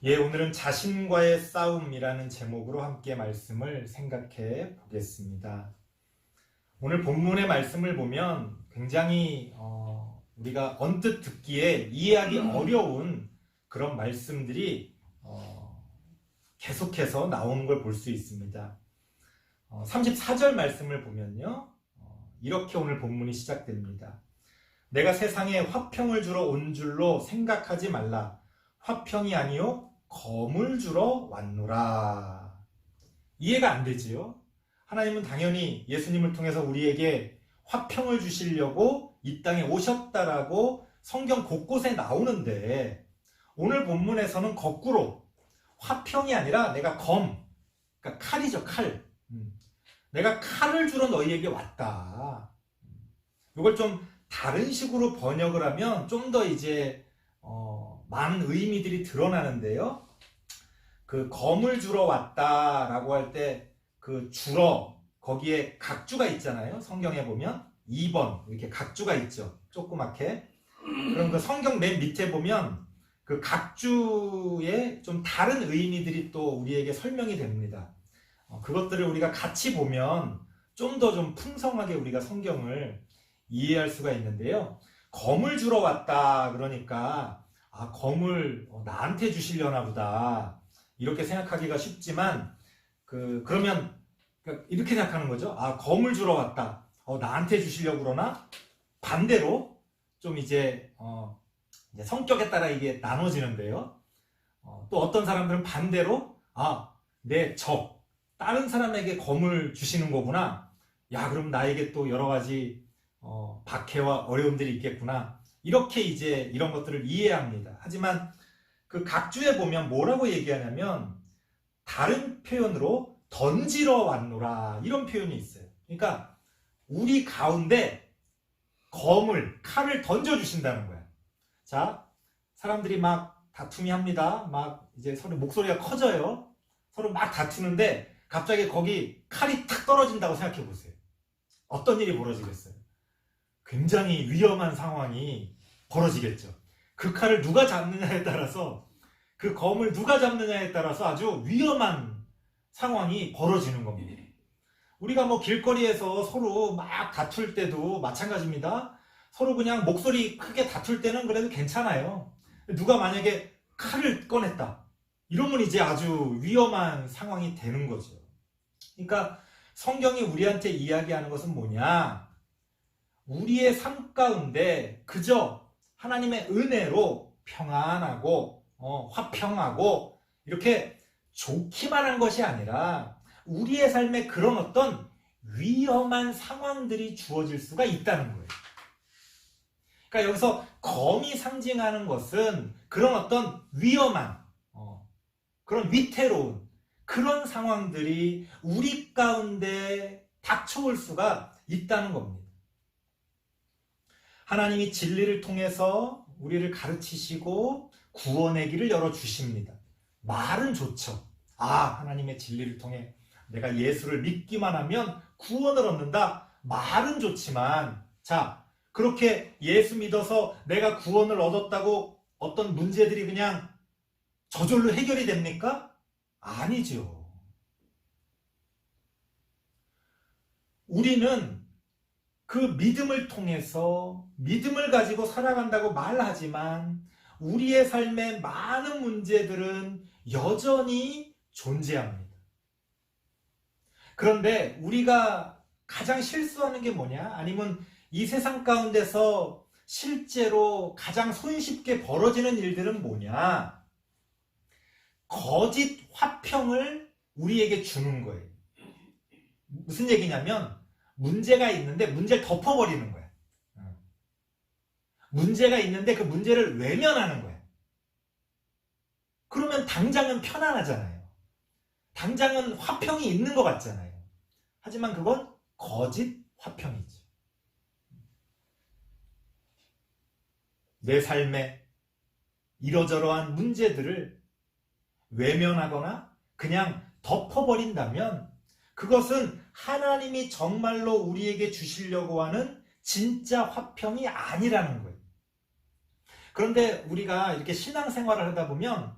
오늘은 자신과의 싸움이라는 제목으로 함께 말씀을 생각해 보겠습니다. 오늘 본문의 말씀을 보면 굉장히 우리가 언뜻 듣기에 이해하기 어려운 그런 말씀들이 계속해서 나오는 걸 볼 수 있습니다. 34절 말씀을 보면요, 이렇게 오늘 본문이 시작됩니다. 내가 세상에 화평을 주러 온 줄로 생각하지 말라. 화평이 아니요 검을 주러 왔노라. 이해가 안 되지요? 하나님은 당연히 예수님을 통해서 우리에게 화평을 주시려고 이 땅에 오셨다라고 성경 곳곳에 나오는데, 오늘 본문에서는 거꾸로 화평이 아니라 내가 그러니까 칼이죠, 칼. 내가 칼을 주러 너희에게 왔다. 이걸 좀 다른 식으로 번역을 하면 좀 더 이제 많은 의미들이 드러나는데요. 그 검을 주러 왔다라고 할 때 그 주러, 거기에 각주가 있잖아요. 성경에 보면 2번 이렇게 각주가 있죠. 조그맣게. 그럼 그 성경 맨 밑에 보면 그 각주의 좀 다른 의미들이 또 우리에게 설명이 됩니다. 그것들을 우리가 같이 보면 좀 더 좀 풍성하게 우리가 성경을 이해할 수가 있는데요. 검을 주러 왔다 그러니까 검을 나한테 주시려나 보다 이렇게 생각하기가 쉽지만 그러면 이렇게 생각하는 거죠. 검을 주러 왔다. 나한테 주시려고 그러나? 반대로 좀 이제 성격에 따라 이게 나눠지는데요. 또 어떤 사람들은 반대로 내 적, 다른 사람에게 검을 주시는 거구나. 그럼 나에게 또 여러 가지 박해와 어려움들이 있겠구나. 이렇게 이제 이런 것들을 이해합니다. 하지만 그 각주에 보면 뭐라고 얘기하냐면 다른 표현으로 던지러 왔노라 이런 표현이 있어요. 그러니까 우리 가운데 칼을 던져주신다는 거야. 자, 사람들이 막 다툼이 합니다. 막 이제 서로 목소리가 커져요. 서로 막 다투는데 갑자기 거기 칼이 탁 떨어진다고 생각해 보세요. 어떤 일이 벌어지겠어요? 굉장히 위험한 상황이 벌어지겠죠. 그 칼을 누가 잡느냐에 따라서, 그 검을 누가 잡느냐에 따라서 아주 위험한 상황이 벌어지는 겁니다. 우리가 뭐 길거리에서 서로 막 다툴 때도 마찬가지입니다. 서로 그냥 목소리 크게 다툴 때는 그래도 괜찮아요. 누가 만약에 칼을 꺼냈다, 이러면 이제 아주 위험한 상황이 되는 거죠. 그러니까 성경이 우리한테 이야기하는 것은 뭐냐? 우리의 삶 가운데 그저 하나님의 은혜로 평안하고 화평하고 이렇게 좋기만 한 것이 아니라 우리의 삶에 그런 어떤 위험한 상황들이 주어질 수가 있다는 거예요. 그러니까 여기서 검이 상징하는 것은 그런 어떤 위험한 그런 위태로운 그런 상황들이 우리 가운데 닥쳐올 수가 있다는 겁니다. 하나님이 진리를 통해서 우리를 가르치시고 구원의 길을 열어주십니다. 말은 좋죠. 하나님의 진리를 통해 내가 예수를 믿기만 하면 구원을 얻는다. 말은 좋지만, 그렇게 예수 믿어서 내가 구원을 얻었다고 어떤 문제들이 그냥 저절로 해결이 됩니까? 아니죠. 우리는 그 믿음을 통해서 믿음을 가지고 살아간다고 말하지만 우리의 삶에 많은 문제들은 여전히 존재합니다. 그런데 우리가 가장 실수하는 게 뭐냐? 아니면 이 세상 가운데서 실제로 가장 손쉽게 벌어지는 일들은 뭐냐? 거짓 화평을 우리에게 주는 거예요. 무슨 얘기냐면 문제가 있는데 문제를 덮어버리는 거야. 문제가 있는데 그 문제를 외면하는 거야. 그러면 당장은 편안하잖아요. 당장은 화평이 있는 것 같잖아요. 하지만 그건 거짓 화평이지. 내 삶에 이러저러한 문제들을 외면하거나 그냥 덮어버린다면 그것은 하나님이 정말로 우리에게 주시려고 하는 진짜 화평이 아니라는 거예요. 그런데 우리가 이렇게 신앙생활을 하다 보면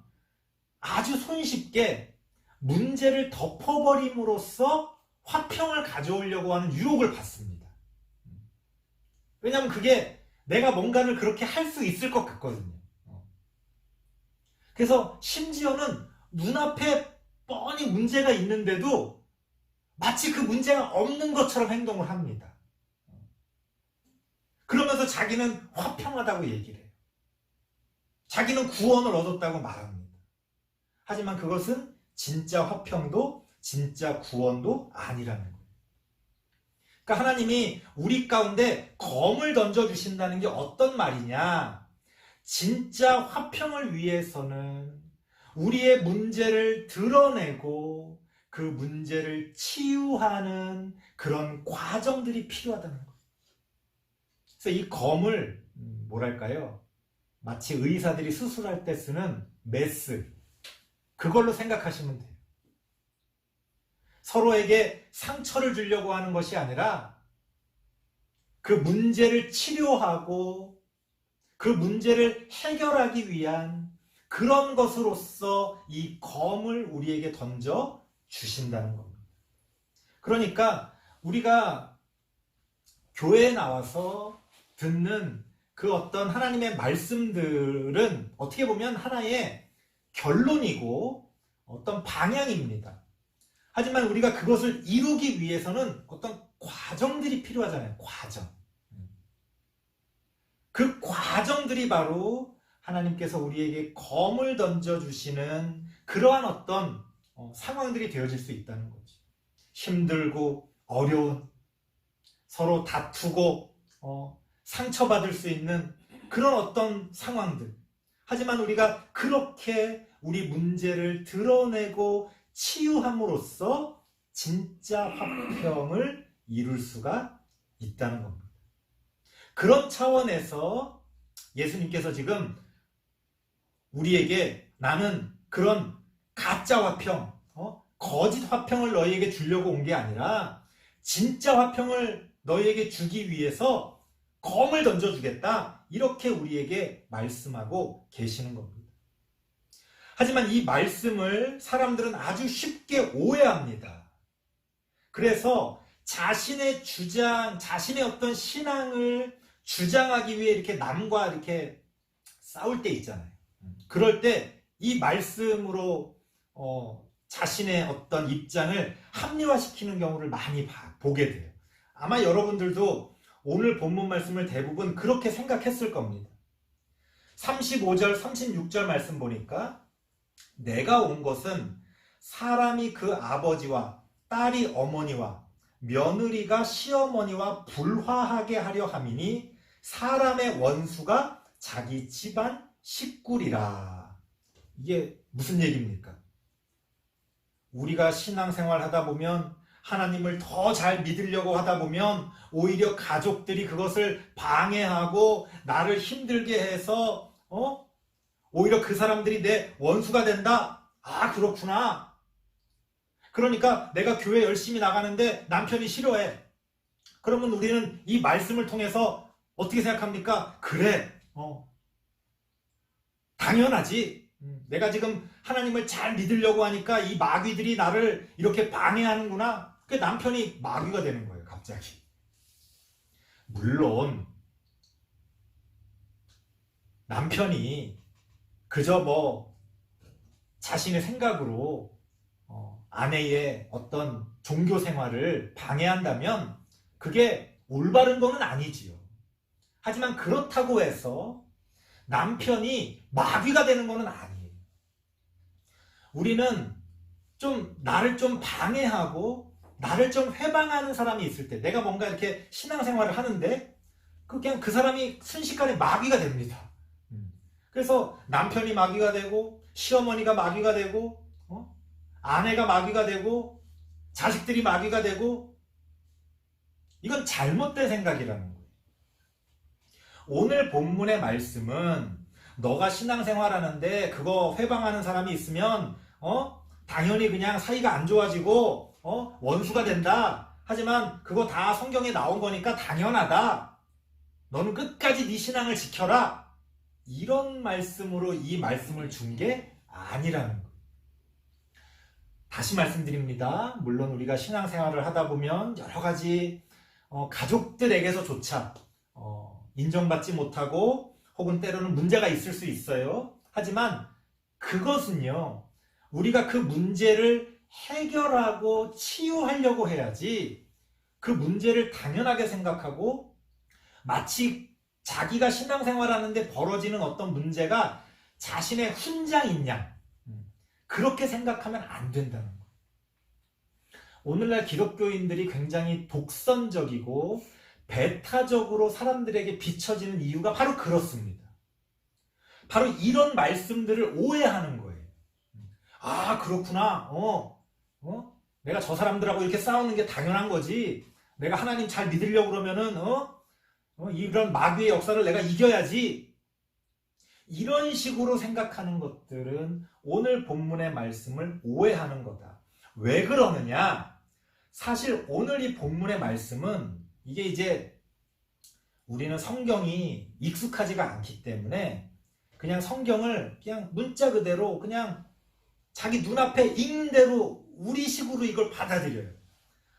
아주 손쉽게 문제를 덮어버림으로써 화평을 가져오려고 하는 유혹을 받습니다. 왜냐하면 그게 내가 뭔가를 그렇게 할 수 있을 것 같거든요. 그래서 심지어는 눈앞에 뻔히 문제가 있는데도 마치 그 문제가 없는 것처럼 행동을 합니다. 그러면서 자기는 화평하다고 얘기를 해요. 자기는 구원을 얻었다고 말합니다. 하지만 그것은 진짜 화평도 진짜 구원도 아니라는 거예요. 그러니까 하나님이 우리 가운데 검을 던져주신다는 게 어떤 말이냐? 진짜 화평을 위해서는 우리의 문제를 드러내고 그 문제를 치유하는 그런 과정들이 필요하다는 거예요. 그래서 이 검을 뭐랄까요? 마치 의사들이 수술할 때 쓰는 메스, 그걸로 생각하시면 돼요. 서로에게 상처를 주려고 하는 것이 아니라 그 문제를 치료하고 그 문제를 해결하기 위한 그런 것으로서 이 검을 우리에게 던져 주신다는 겁니다. 그러니까 우리가 교회에 나와서 듣는 그 어떤 하나님의 말씀들은 어떻게 보면 하나의 결론이고 어떤 방향입니다. 하지만 우리가 그것을 이루기 위해서는 어떤 과정들이 필요하잖아요. 과정. 그 과정들이 바로 하나님께서 우리에게 검을 던져주시는 그러한 어떤 상황들이 되어질 수 있다는 거죠. 힘들고 어려운, 서로 다투고 상처받을 수 있는 그런 어떤 상황들. 하지만 우리가 그렇게 우리 문제를 드러내고 치유함으로써 진짜 화평을 이룰 수가 있다는 겁니다. 그런 차원에서 예수님께서 지금 우리에게 나는 그런 가짜 화평, 거짓 화평을 너희에게 주려고 온 게 아니라 진짜 화평을 너희에게 주기 위해서 검을 던져주겠다. 이렇게 우리에게 말씀하고 계시는 겁니다. 하지만 이 말씀을 사람들은 아주 쉽게 오해합니다. 그래서 자신의 주장, 자신의 어떤 신앙을 주장하기 위해 이렇게 남과 이렇게 싸울 때 있잖아요. 그럴 때 이 말씀으로 자신의 어떤 입장을 합리화시키는 경우를 많이 보게 돼요. 아마 여러분들도 오늘 본문 말씀을 대부분 그렇게 생각했을 겁니다. 35절, 36절 말씀 보니까 내가 온 것은 사람이 그 아버지와 딸이 어머니와 며느리가 시어머니와 불화하게 하려 함이니 사람의 원수가 자기 집안 식구리라. 이게 무슨 얘기입니까? 우리가 신앙생활 하다 보면 하나님을 더 잘 믿으려고 하다 보면 오히려 가족들이 그것을 방해하고 나를 힘들게 해서 오히려 그 사람들이 내 원수가 된다. 아, 그렇구나. 그러니까 내가 교회 열심히 나가는데 남편이 싫어해. 그러면 우리는 이 말씀을 통해서 어떻게 생각합니까? 그래, 당연하지. 내가 지금 하나님을 잘 믿으려고 하니까 이 마귀들이 나를 이렇게 방해하는구나. 그 남편이 마귀가 되는 거예요, 갑자기. 물론 남편이 그저 자신의 생각으로 아내의 어떤 종교 생활을 방해한다면 그게 올바른 거는 아니지요. 하지만 그렇다고 해서 남편이 마귀가 되는 거는 아니에요. 우리는 나를 좀 방해하고 나를 좀 회방하는 사람이 있을 때, 내가 뭔가 이렇게 신앙생활을 하는데 그냥 그 사람이 순식간에 마귀가 됩니다. 그래서 남편이 마귀가 되고 시어머니가 마귀가 되고 아내가 마귀가 되고 자식들이 마귀가 되고, 이건 잘못된 생각이라는 거예요. 오늘 본문의 말씀은 너가 신앙생활하는데 그거 회방하는 사람이 있으면 당연히 그냥 사이가 안 좋아지고 원수가 된다. 하지만 그거 다 성경에 나온 거니까 당연하다. 너는 끝까지 네 신앙을 지켜라. 이런 말씀으로 이 말씀을 준 게 아니라는 거예요. 다시 말씀드립니다. 물론 우리가 신앙생활을 하다 보면 여러 가지 가족들에게서조차 인정받지 못하고 혹은 때로는 문제가 있을 수 있어요. 하지만 그것은요, 우리가 그 문제를 해결하고 치유하려고 해야지, 그 문제를 당연하게 생각하고 마치 자기가 신앙생활하는데 벌어지는 어떤 문제가 자신의 훈장인 양, 그렇게 생각하면 안 된다는 거예요. 오늘날 기독교인들이 굉장히 독선적이고 배타적으로 사람들에게 비춰지는 이유가 바로 그렇습니다. 바로 이런 말씀들을 오해하는 거예요. 아, 그렇구나. 내가 저 사람들하고 이렇게 싸우는 게 당연한 거지. 내가 하나님 잘 믿으려고 그러면은 이런 마귀의 역사를 내가 이겨야지. 이런 식으로 생각하는 것들은 오늘 본문의 말씀을 오해하는 거다. 왜 그러느냐? 사실 오늘 이 본문의 말씀은 이게 이제 우리는 성경이 익숙하지가 않기 때문에 그냥 성경을 그냥 문자 그대로 그냥 자기 눈앞에 읽는 대로 우리식으로 이걸 받아들여요.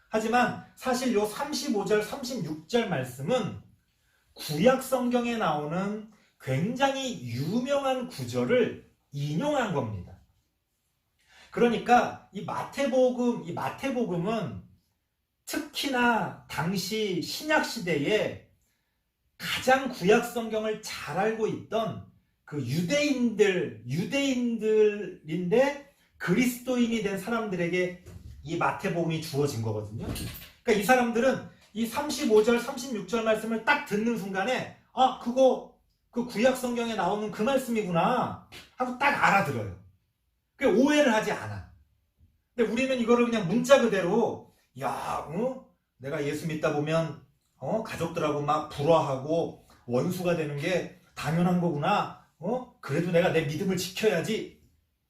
하지만 사실 요 35절, 36절 말씀은 구약 성경에 나오는 굉장히 유명한 구절을 인용한 겁니다. 그러니까 이 마태복음은 특히나 당시 신약 시대에 가장 구약 성경을 잘 알고 있던 그 유대인들인데 그리스도인이 된 사람들에게 이 마태복음이 주어진 거거든요. 그러니까 이 사람들은 이 35절, 36절 말씀을 딱 듣는 순간에 그거 그 구약 성경에 나오는 그 말씀이구나 하고 딱 알아들어요. 오해를 하지 않아. 근데 우리는 이거를 그냥 문자 그대로 내가 예수 믿다 보면 가족들하고 막 불화하고 원수가 되는 게 당연한 거구나. 그래도 내가 내 믿음을 지켜야지.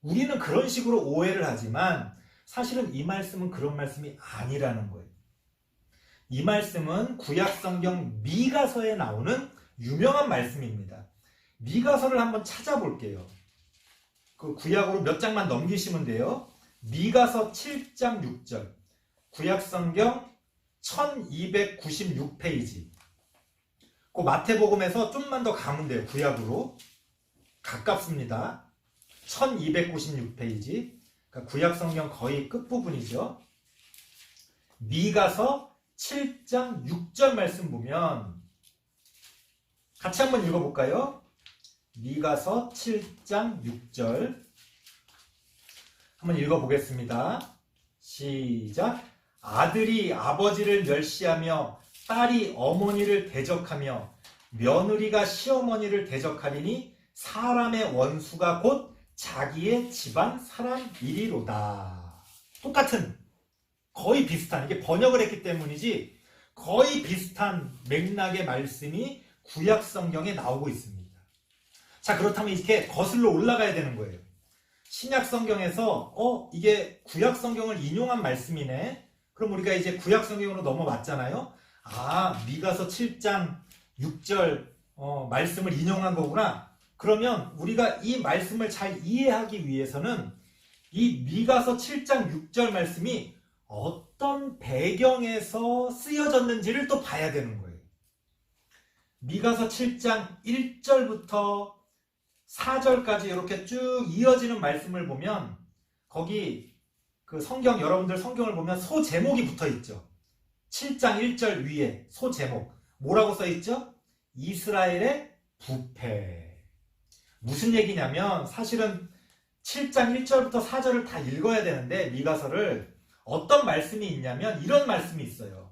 우리는 그런 식으로 오해를 하지만 사실은 이 말씀은 그런 말씀이 아니라는 거예요. 이 말씀은 구약 성경 미가서에 나오는 유명한 말씀입니다. 미가서를 한번 찾아볼게요. 그 구약으로 몇 장만 넘기시면 돼요. 미가서 7장 6절. 구약 성경 1296페이지. 그 마태복음에서 좀만 더 가면 돼요. 구약으로. 가깝습니다. 1296페이지. 그러니까 구약 성경 거의 끝부분이죠. 미가서 7장 6절 말씀 보면 같이 한번 읽어볼까요? 미가서 7장 6절 한번 읽어보겠습니다. 시작. 아들이 아버지를 멸시하며 딸이 어머니를 대적하며 며느리가 시어머니를 대적하리니 사람의 원수가 곧 자기의 집안 사람이리로다. 똑같은, 거의 비슷한, 이게 번역을 했기 때문이지 거의 비슷한 맥락의 말씀이 구약 성경에 나오고 있습니다. 자, 그렇다면 이렇게 거슬러 올라가야 되는 거예요. 신약 성경에서 이게 구약 성경을 인용한 말씀이네. 그럼 우리가 이제 구약 성경으로 넘어왔잖아요. 미가서 7장 6절 말씀을 인용한 거구나. 그러면 우리가 이 말씀을 잘 이해하기 위해서는 이 미가서 7장 6절 말씀이 어떤 배경에서 쓰여졌는지를 또 봐야 되는 거예요. 미가서 7장 1절부터 4절까지 이렇게 쭉 이어지는 말씀을 보면 거기 그 성경, 여러분들 성경을 보면 소 제목이 붙어 있죠. 7장 1절 위에 소 제목 뭐라고 써 있죠? 이스라엘의 부패. 무슨 얘기냐면 사실은 7장 1절부터 4절을 다 읽어야 되는데 미가서를 어떤 말씀이 있냐면 이런 말씀이 있어요.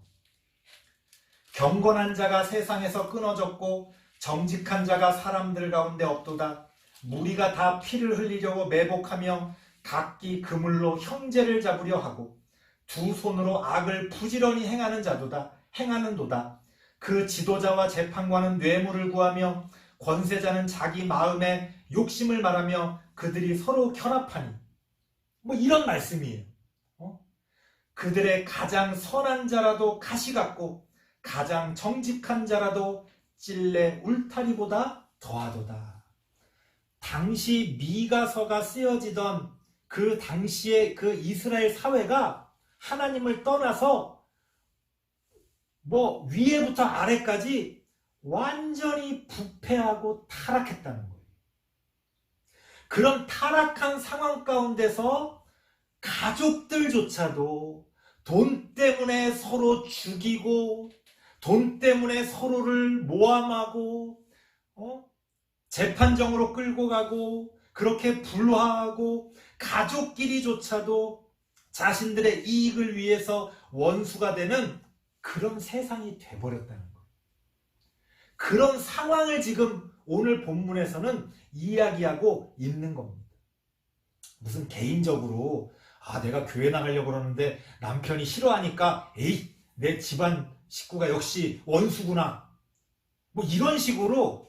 경건한 자가 세상에서 끊어졌고 정직한 자가 사람들 가운데 없도다. 무리가 다 피를 흘리려고 매복하며 각기 그물로 형제를 잡으려 하고 두 손으로 악을 부지런히 행하는도다. 그 지도자와 재판관은 뇌물을 구하며 권세자는 자기 마음에 욕심을 말하며 그들이 서로 결합하니. 이런 말씀이에요. 그들의 가장 선한 자라도 가시 같고 가장 정직한 자라도 찔레 울타리보다 더하도다. 당시 미가서가 쓰여지던 그 당시에 그 이스라엘 사회가 하나님을 떠나서 뭐 위에부터 아래까지 완전히 부패하고 타락했다는 거예요. 그런 타락한 상황 가운데서 가족들조차도 돈 때문에 서로 죽이고 돈 때문에 서로를 모함하고 재판정으로 끌고 가고 그렇게 불화하고 가족끼리조차도 자신들의 이익을 위해서 원수가 되는 그런 세상이 돼버렸다는 거예요. 그런 상황을 지금 오늘 본문에서는 이야기하고 있는 겁니다. 무슨 개인적으로 내가 교회 나가려고 그러는데 남편이 싫어하니까 에이 내 집안 식구가 역시 원수구나 뭐 이런 식으로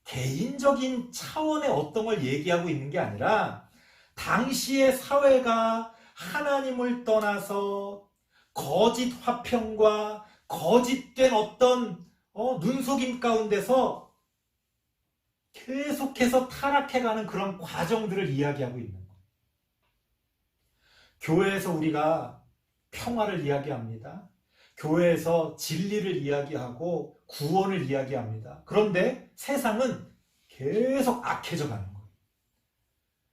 개인적인 차원의 어떤 걸 얘기하고 있는 게 아니라 당시의 사회가 하나님을 떠나서 거짓 화평과 거짓된 어떤 눈속임 가운데서 계속해서 타락해가는 그런 과정들을 이야기하고 있는 거예요. 교회에서 우리가 평화를 이야기합니다. 교회에서 진리를 이야기하고 구원을 이야기합니다. 그런데 세상은 계속 악해져 가는 거예요.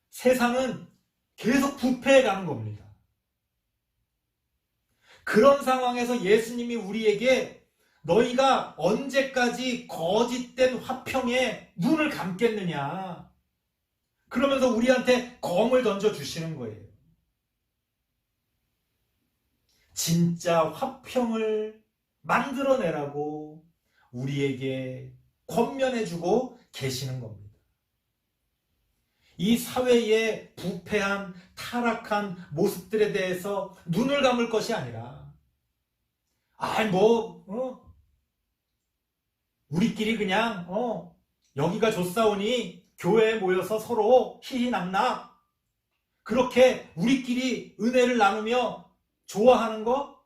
세상은 계속 부패해 가는 겁니다. 그런 상황에서 예수님이 우리에게 너희가 언제까지 거짓된 화평에 눈을 감겠느냐 그러면서 우리한테 검을 던져주시는 거예요. 진짜 화평을 만들어내라고 우리에게 권면해주고 계시는 겁니다. 이 사회의 부패한 타락한 모습들에 대해서 눈을 감을 것이 아니라 우리끼리 그냥 여기가 좋사오니 교회에 모여서 서로 희희낙낙 그렇게 우리끼리 은혜를 나누며 좋아하는 거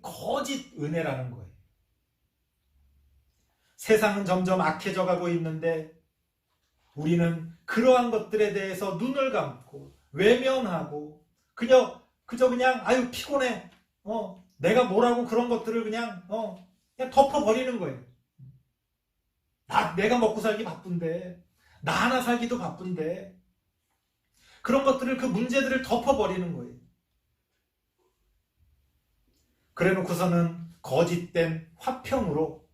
거짓 은혜라는 거예요. 세상은 점점 악해져 가고 있는데 우리는 그러한 것들에 대해서 눈을 감고 외면하고 그저 그냥 아유 피곤해 내가 뭐라고 그런 것들을 그냥 덮어버리는 거예요. 내가 먹고 살기 바쁜데 나 하나 살기도 바쁜데 그런 것들을 그 문제들을 덮어버리는 거예요. 그래 놓고서는 거짓된 화평으로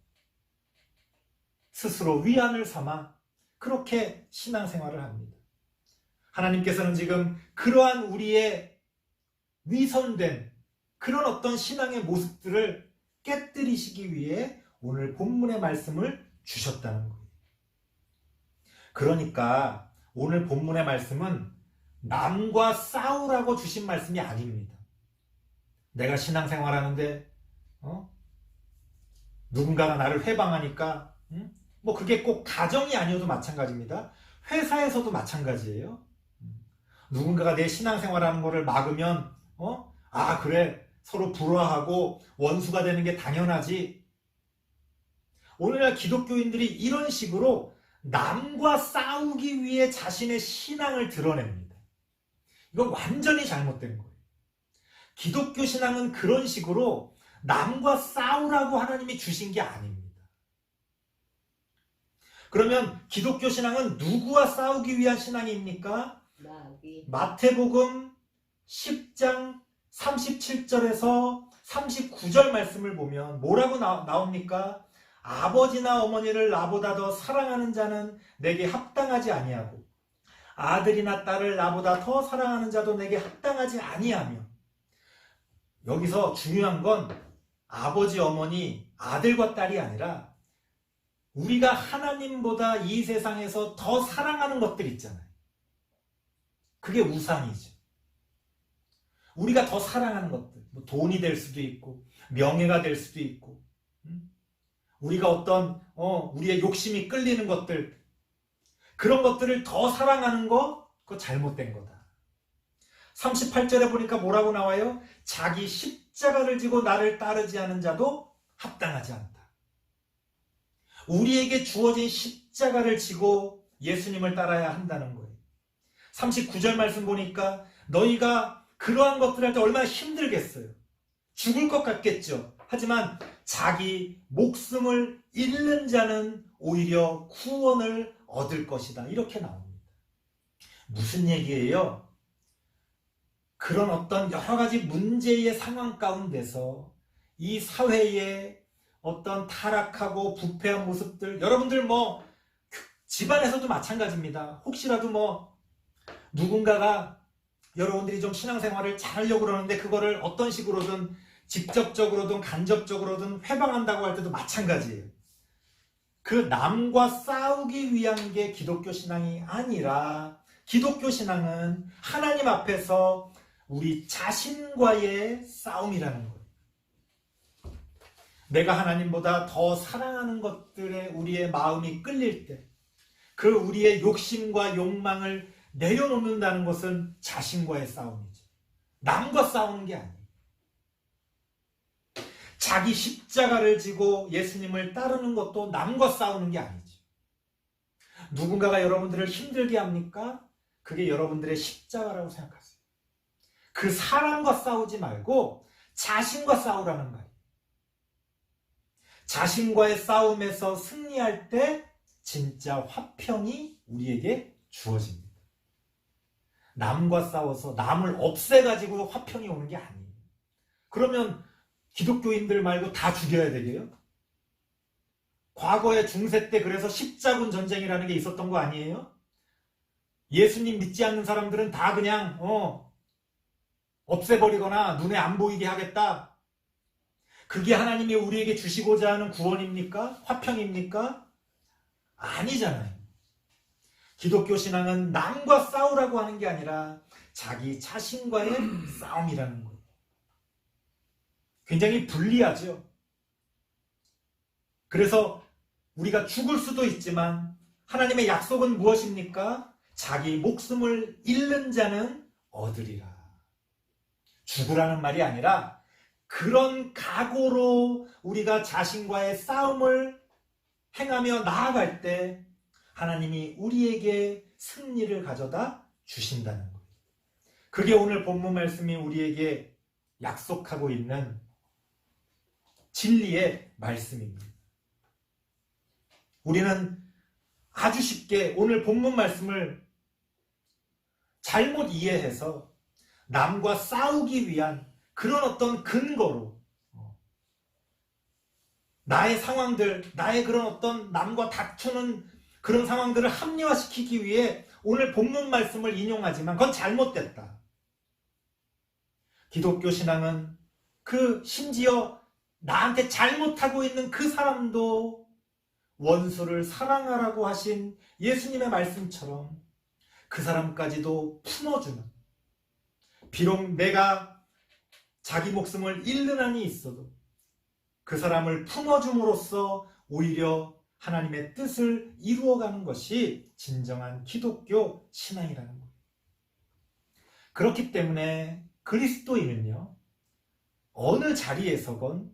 스스로 위안을 삼아 그렇게 신앙생활을 합니다. 하나님께서는 지금 그러한 우리의 위선된 그런 어떤 신앙의 모습들을 깨뜨리시기 위해 오늘 본문의 말씀을 주셨다는 거예요. 그러니까 오늘 본문의 말씀은 남과 싸우라고 주신 말씀이 아닙니다. 내가 신앙생활하는데 누군가가 나를 회방하니까 뭐 그게 꼭 가정이 아니어도 마찬가지입니다. 회사에서도 마찬가지예요. 누군가가 내 신앙생활하는 거를 막으면 그래 서로 불화하고 원수가 되는 게 당연하지. 오늘날 기독교인들이 이런 식으로 남과 싸우기 위해 자신의 신앙을 드러냅니다. 이건 완전히 잘못된 거예요. 기독교 신앙은 그런 식으로 남과 싸우라고 하나님이 주신 게 아닙니다. 그러면 기독교 신앙은 누구와 싸우기 위한 신앙입니까? 마태복음 10장 37절에서 39절 말씀을 보면 뭐라고 나옵니까? 아버지나 어머니를 나보다 더 사랑하는 자는 내게 합당하지 아니하고 아들이나 딸을 나보다 더 사랑하는 자도 내게 합당하지 아니하며. 여기서 중요한 건 아버지, 어머니, 아들과 딸이 아니라 우리가 하나님보다 이 세상에서 더 사랑하는 것들 있잖아요. 그게 우상이죠. 우리가 더 사랑하는 것들, 뭐 돈이 될 수도 있고 명예가 될 수도 있고 우리가 어떤 우리의 욕심이 끌리는 것들, 그런 것들을 더 사랑하는 거, 그거 잘못된 거다. 38절에 보니까 뭐라고 나와요? 자기 십자가를 지고 나를 따르지 않은 자도 합당하지 않다. 우리에게 주어진 십자가를 지고 예수님을 따라야 한다는 거예요. 39절 말씀 보니까 너희가 그러한 것들 할 때 얼마나 힘들겠어요. 죽을 것 같겠죠. 하지만 자기 목숨을 잃는 자는 오히려 구원을 얻을 것이다. 이렇게 나옵니다. 무슨 얘기예요? 그런 어떤 여러 가지 문제의 상황 가운데서 이 사회의 어떤 타락하고 부패한 모습들, 여러분들 뭐 집안에서도 마찬가지입니다. 혹시라도 누군가가 여러분들이 좀 신앙생활을 잘하려고 그러는데 그거를 어떤 식으로든 직접적으로든 간접적으로든 회방한다고 할 때도 마찬가지예요. 그 남과 싸우기 위한 게 기독교 신앙이 아니라 기독교 신앙은 하나님 앞에서 우리 자신과의 싸움이라는 거예요. 내가 하나님보다 더 사랑하는 것들에 우리의 마음이 끌릴 때 그 우리의 욕심과 욕망을 내려놓는다는 것은 자신과의 싸움이죠. 남과 싸우는 게 아니에요. 자기 십자가를 지고 예수님을 따르는 것도 남과 싸우는 게 아니죠. 누군가가 여러분들을 힘들게 합니까? 그게 여러분들의 십자가라고 생각하세요. 그 사람과 싸우지 말고 자신과 싸우라는 거예요. 자신과의 싸움에서 승리할 때 진짜 화평이 우리에게 주어집니다. 남과 싸워서 남을 없애가지고 화평이 오는 게 아니에요. 그러면 기독교인들 말고 다 죽여야 되게요? 과거에 중세 때 그래서 십자군 전쟁이라는 게 있었던 거 아니에요? 예수님 믿지 않는 사람들은 다 그냥 없애버리거나 눈에 안 보이게 하겠다. 그게 하나님이 우리에게 주시고자 하는 구원입니까? 화평입니까? 아니잖아요. 기독교 신앙은 남과 싸우라고 하는 게 아니라 자기 자신과의 싸움이라는 거예요. 굉장히 불리하죠. 그래서 우리가 죽을 수도 있지만 하나님의 약속은 무엇입니까? 자기 목숨을 잃는 자는 얻으리라. 죽으라는 말이 아니라 그런 각오로 우리가 자신과의 싸움을 행하며 나아갈 때 하나님이 우리에게 승리를 가져다 주신다는 거예요. 그게 오늘 본문 말씀이 우리에게 약속하고 있는 진리의 말씀입니다. 우리는 아주 쉽게 오늘 본문 말씀을 잘못 이해해서 남과 싸우기 위한 그런 어떤 근거로 나의 상황들, 나의 그런 어떤 남과 다투는 그런 상황들을 합리화시키기 위해 오늘 본문 말씀을 인용하지만 그건 잘못됐다. 기독교 신앙은 심지어 나한테 잘못하고 있는 그 사람도 원수를 사랑하라고 하신 예수님의 말씀처럼 그 사람까지도 품어주는, 비록 내가 자기 목숨을 잃는 한이 있어도 그 사람을 품어줌으로써 오히려 하나님의 뜻을 이루어가는 것이 진정한 기독교 신앙이라는 거예요. 그렇기 때문에 그리스도인은요, 어느 자리에서건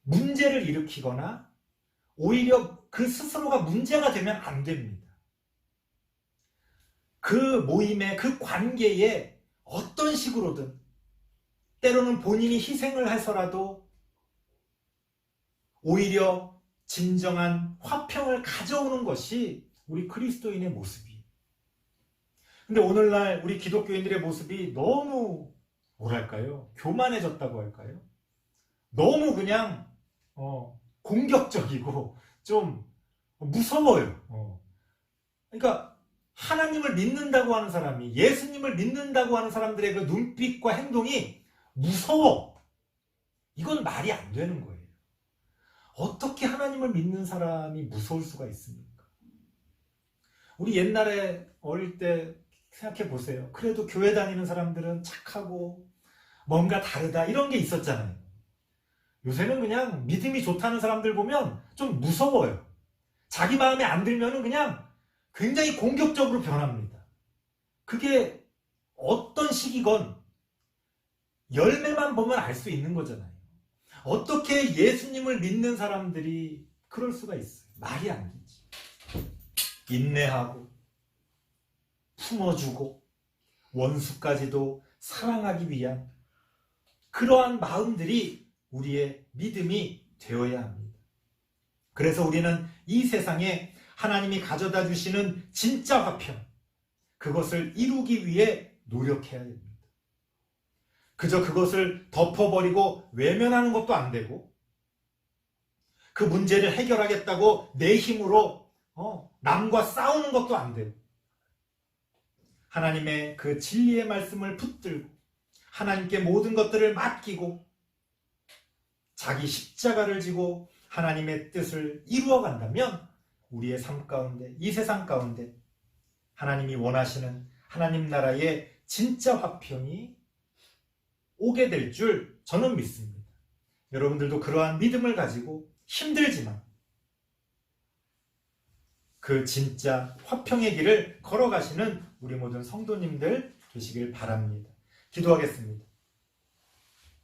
문제를 일으키거나 오히려 그 스스로가 문제가 되면 안 됩니다. 그 모임에, 그 관계에 어떤 식으로든 때로는 본인이 희생을 해서라도 오히려 진정한 화평을 가져오는 것이 우리 그리스도인의 모습이에요. 근데 오늘날 우리 기독교인들의 모습이 너무 뭐랄까요? 교만해졌다고 할까요? 너무 그냥 공격적이고 좀 무서워요. 그러니까 하나님을 믿는다고 하는 사람이, 예수님을 믿는다고 하는 사람들의 그 눈빛과 행동이 무서워. 이건 말이 안 되는 거예요. 어떻게 하나님을 믿는 사람이 무서울 수가 있습니까? 우리 옛날에 어릴 때 생각해 보세요. 그래도 교회 다니는 사람들은 착하고 뭔가 다르다 이런 게 있었잖아요. 요새는 그냥 믿음이 좋다는 사람들 보면 좀 무서워요. 자기 마음에 안 들면은 그냥 굉장히 공격적으로 변합니다. 그게 어떤 시기건 열매만 보면 알 수 있는 거잖아요. 어떻게 예수님을 믿는 사람들이 그럴 수가 있어요? 말이 안 되지. 인내하고 품어주고 원수까지도 사랑하기 위한 그러한 마음들이 우리의 믿음이 되어야 합니다. 그래서 우리는 이 세상에 하나님이 가져다 주시는 진짜 화평, 그것을 이루기 위해 노력해야 됩니다. 그저 그것을 덮어버리고 외면하는 것도 안 되고, 그 문제를 해결하겠다고 내 힘으로 남과 싸우는 것도 안 되고, 하나님의 그 진리의 말씀을 붙들고 하나님께 모든 것들을 맡기고 자기 십자가를 지고 하나님의 뜻을 이루어 간다면 우리의 삶 가운데, 이 세상 가운데 하나님이 원하시는 하나님 나라의 진짜 화평이 오게 될 줄 저는 믿습니다. 여러분들도 그러한 믿음을 가지고 힘들지만 그 진짜 화평의 길을 걸어가시는 우리 모든 성도님들 되시길 바랍니다. 기도하겠습니다.